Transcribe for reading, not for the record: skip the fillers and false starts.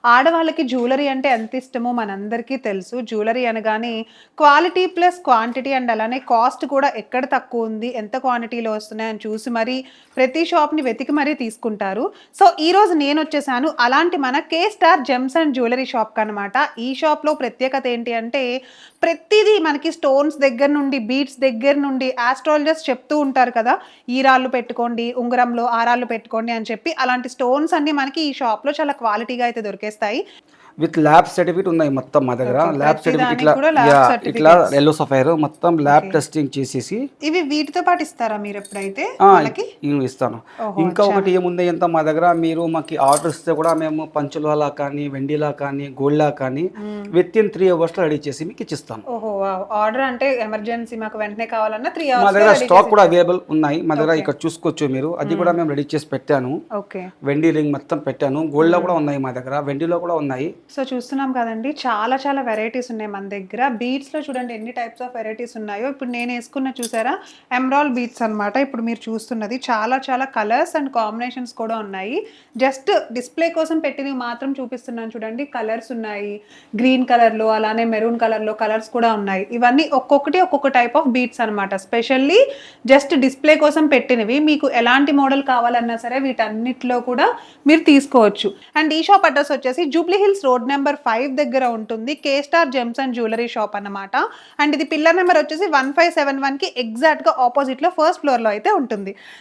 ఆడవాళ్ళకి జ్యువెలరీ అంటే ఎంత ఇష్టమో మనందరికీ తెలుసు. జ్యువెలరీ అనగానే క్వాలిటీ ప్లస్ క్వాంటిటీ అండ్ అలానే కాస్ట్ కూడా ఎక్కడ తక్కువుంది, ఎంత క్వాంటిటీలో వస్తున్నాయని చూసి మరీ ప్రతి షాప్‌ని వెతికి మరీ తీసుకుంటారు. సో, ఈరోజు నేనొచ్చేసాను అలాంటి మన కే స్టార్ జెమ్స్ అండ్ జ్యువెలరీ షాప్‌కనమాట. ఈ షాప్‌లో ప్రత్యేకత ఏంటి అంటే ప్రతీదీ మనకి స్టోన్స్ దగ్గర నుండి, బీడ్స్ దగ్గర నుండి ఆస్ట్రాలజర్స్ చెప్తూ ఉంటారు కదా! ఈ రాళ్ళు పెట్టుకోండి, ఉంగరంలో ఆ రాళ్ళు పెట్టుకోండి అని చెప్పి అలాంటి స్టోన్స్ అన్నీ మనకి ఈ షాప్‌లో చాలా క్వాలిటీగా అయితే దొరికేస్తాయి. విత్ ల్యాబ్ సర్టిఫికేట్ ఉన్నాయి మొత్తం మా దగ్గర. ఓకే. ల్యాబ్ ప్రతి సర్టిఫికేట్ దానికి కూడా ల్యాబ్ ఇట్లా సర్టిఫికేట్స్. యెల్లో సఫైర్ మొత్తం ల్యాబ్ ఓకే. టెస్టింగ్ చేసేసి ఇవి వీటితో పాటు ఇస్తారా మీరెప్పుడైతే ఆ! వాళ్ళకి? ఇస్తాను. ఓహో! ఇంకా అచ్చా! ఒకటి ఏముంది అంటే మా దగ్గర మీరు మాకి ఆర్డర్ ఇస్తే కూడా మేము పంచలోహలా కానీ, వెండిలా కానీ, గోల్డ్‌లా కానీ హ్మ్. వితిన్ 3 అవర్స్‌లో రెడీ చేసి మీకు ఇచ్చిస్తాను. ఓహో! వావ్! ఆర్డర్ అంటే ఎమర్జెన్సీ మాకు వెంటనే కావాలన్నా 3 మా అవర్స్‌లో దగ్గర రెడీ స్టాక్ చేసి కూడా ఇచ్చేస్తారు. అవైలబుల్ ఉన్నాయి. మా దగ్గర ఓకే. ఇక్కడ చూసుకోవచ్చు మీరు. అది హ్మ్. కూడా మేము రెడీ చేసి పెట్టాను. ఓకే. వెండి రింగ్ మొత్తం పెట్టాను. గోల్డ్‌లో హ్మ్. కూడా ఉన్నాయి మా దగ్గర. వెండిలో కూడా ఉన్నాయి. సో, చూస్తున్నాం కదండీ! చాలా చాలా వెరైటీస్ ఉన్నాయి మన దగ్గర. బీడ్స్‌లో చూడండి ఎన్ని టైప్స్ ఆఫ్ వెరైటీస్ ఉన్నాయో. ఇప్పుడు నేనేసుకున్నది చూసారా? ఎమరాల్డ్ బీడ్స్ అన్నమాట. ఇప్పుడు మీరు చూస్తున్నది. చాలా చాలా కలర్స్ అండ్ కాంబినేషన్స్ కూడా ఉన్నాయి. జస్ట్ డిస్‌ప్లే కోసం పెట్టినవి మాత్రం చూపిస్తున్నాను చూడండి. కలర్స్ ఉన్నాయి. గ్రీన్ కలర్‌లో అలానే మెరూన్ కలర్‌లో కలర్స్ కూడా ఉన్నాయి. ఇవన్నీ ఒక్కొక్కటి ఒక్కొక్క టైప్ ఆఫ్ బీడ్స్ అన్నమాట. స్పెషల్లీ జస్ట్ డిస్‌ప్లే కోసం పెట్టినవి. మీకు ఎలాంటి మోడల్ కావాలన్నా సరే వీటన్నిటిలో కూడా మీరు తీసుకోవచ్చు. అండ్ ఈ షాప్ అడ్రెస్ వచ్చేసి జూబ్లీ హిల్స్ రోడ్ నెంబర్ 5 దగ్గర ఉంటుంది. K star gems and jewellery shop అన్నమాట. అండ్ ఇది పిల్లర్ నెంబర్ వచ్చేసి 1571కి ఎగ్జాక్ట్‌గా ఆపోజిట్‌లో ఫస్ట్ ఫ్లోర్‌లో అయితే ఉంటుంది.